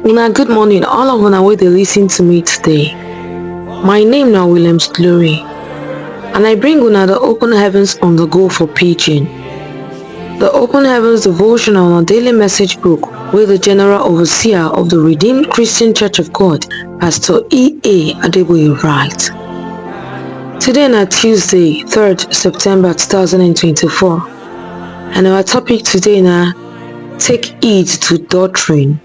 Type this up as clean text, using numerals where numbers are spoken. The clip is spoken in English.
Una good morning, all of una wey dey listen to me today. My name na Williams Glory, and I bring una the Open Heavens on the Go for Pidgin. The Open Heavens devotional na daily message book wey the General Overseer of the Redeemed Christian Church of God, Pastor E.A. Adeboye write. Today na Tuesday, 3rd September 2024, and our topic today na Take Heed to Doctrine.